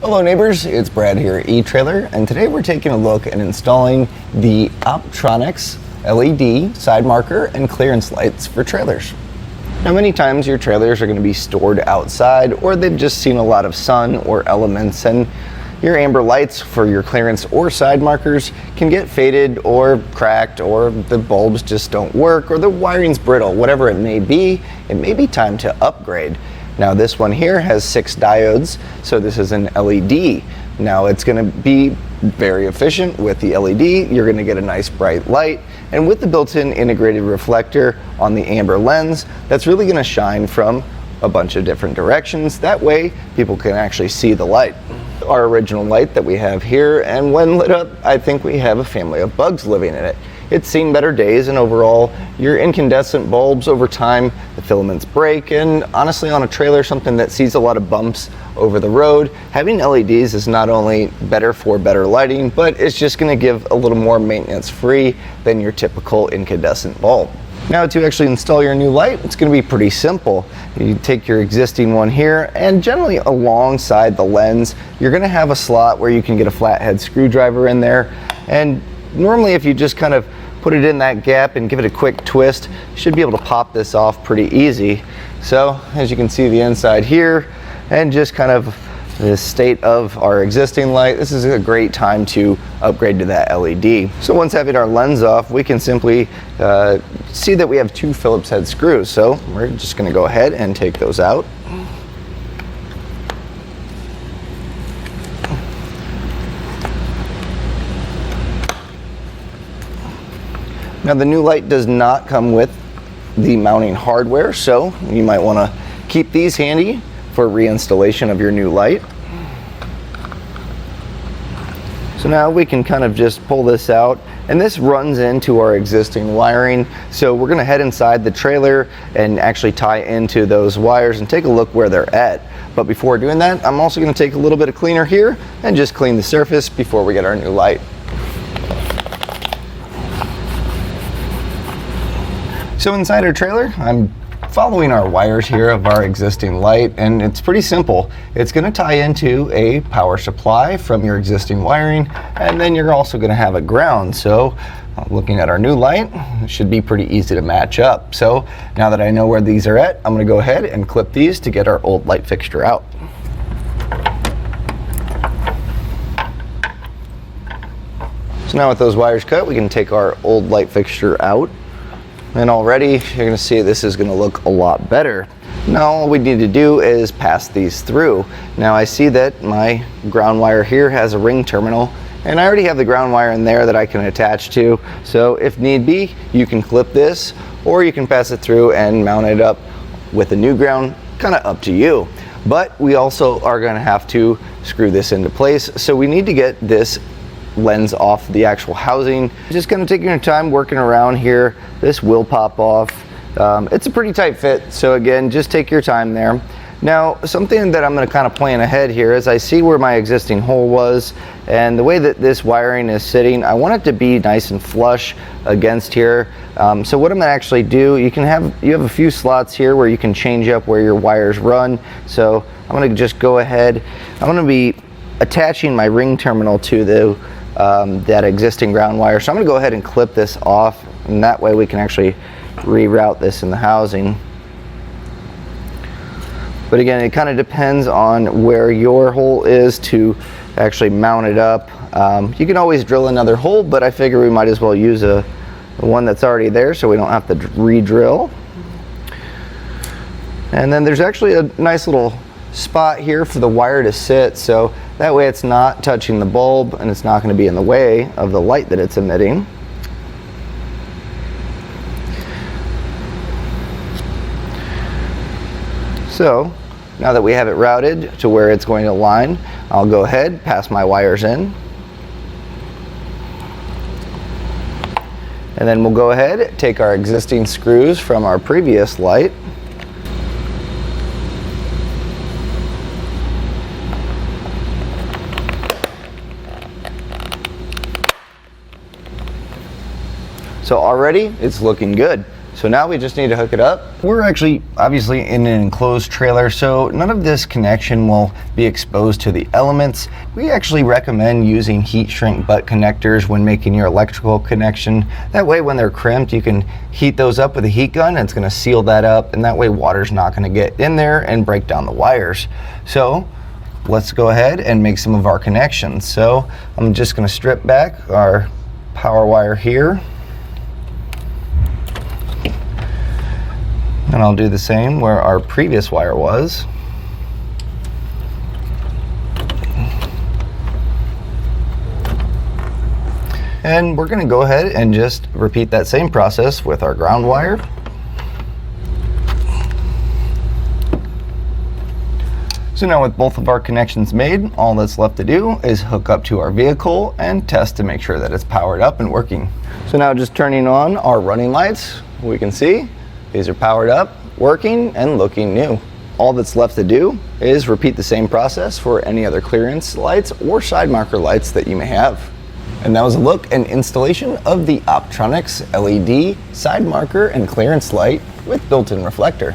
Hello neighbors, it's Brad here at eTrailer, and today we're taking a look at installing the Optronics LED side marker and clearance lights for trailers. Now many times your trailers are going to be stored outside, or they've just seen a lot of sun or elements, and your amber lights for your clearance or side markers can get faded or cracked, or the bulbs just don't work, or the wiring's brittle. Whatever it may be time to upgrade. Now this one here has 6 diodes, so this is an LED. Now it's going to be very efficient with the LED. You're going to get a nice bright light, and with the built-in integrated reflector on the amber lens, that's really going to shine from a bunch of different directions. That way people can actually see the light. Our original light that we have here, and when lit up, I think we have a family of bugs living in it. It's seen better days, and overall your incandescent bulbs, over time the filaments break, and honestly on a trailer, something that sees a lot of bumps over the road, having LEDs is not only better for better lighting, but it's just going to give a little more maintenance free than your typical incandescent bulb. Now to actually install your new light, it's going to be pretty simple. You take your existing one here, and generally alongside the lens you're going to have a slot where you can get a flathead screwdriver in there, and normally if you just kind of put it in that gap and give it a quick twist, you should be able to pop this off pretty easy. So as you can see the inside here, and just kind of the state of our existing light, this is a great time to upgrade to that LED. So once having our lens off, we can simply see that we have 2 Phillips head screws. So we're just going to go ahead and take those out. Now the new light does not come with the mounting hardware, so you might want to keep these handy for reinstallation of your new light. So now we can kind of just pull this out, and this runs into our existing wiring. So we're going to head inside the trailer and actually tie into those wires and take a look where they're at. But before doing that, I'm also going to take a little bit of cleaner here and just clean the surface before we get our new light. So inside our trailer, I'm following our wires here of our existing light, and it's pretty simple. It's going to tie into a power supply from your existing wiring, and then you're also going to have a ground. So looking at our new light, it should be pretty easy to match up. So now that I know where these are at, I'm going to go ahead and clip these to get our old light fixture out. So now with those wires cut, we can take our old light fixture out. And already you're going to see this is going to look a lot better. Now all we need to do is pass these through. Now I see that my ground wire here has a ring terminal, and I already have the ground wire in there that I can attach to. So if need be, you can clip this, or you can pass it through and mount it up with a new ground, kind of up to you. But we also are going to have to screw this into place, so we need to get this lens off the actual housing. Just kind of taking your time working around here. This will pop off. It's a pretty tight fit, so again, just take your time there. Now something that I'm going to kind of plan ahead here is I see where my existing hole was, and the way that this wiring is sitting, I want it to be nice and flush against here. So what I'm going to actually do, you have a few slots here where you can change up where your wires run. So I'm going to just go ahead. I'm going to be attaching my ring terminal to the that existing ground wire. So I'm going to go ahead and clip this off, and that way we can actually reroute this in the housing. But again, it kind of depends on where your hole is to actually mount it up. You can always drill another hole, but I figure we might as well use the one that's already there so we don't have to re-drill. And then there's actually a nice little spot here for the wire to sit, so that way it's not touching the bulb and it's not going to be in the way of the light that it's emitting. So now that we have it routed to where it's going to line, I'll go ahead, pass my wires in, and then we'll go ahead, take our existing screws from our previous light, so already it's looking good. So now we just need to hook it up. We're actually obviously in an enclosed trailer, so none of this connection will be exposed to the elements. We actually recommend using heat shrink butt connectors when making your electrical connection. That way when they're crimped, you can heat those up with a heat gun and it's gonna seal that up, and that way water's not gonna get in there and break down the wires. So let's go ahead and make some of our connections. So I'm just gonna strip back our power wire here. And I'll do the same where our previous wire was. And we're gonna go ahead and just repeat that same process with our ground wire. So now with both of our connections made, all that's left to do is hook up to our vehicle and test to make sure that it's powered up and working. So now just turning on our running lights, we can see these are powered up, working, and looking new. All that's left to do is repeat the same process for any other clearance lights or side marker lights that you may have. And that was a look and installation of the Optronics LED side marker and clearance light with built-in reflector.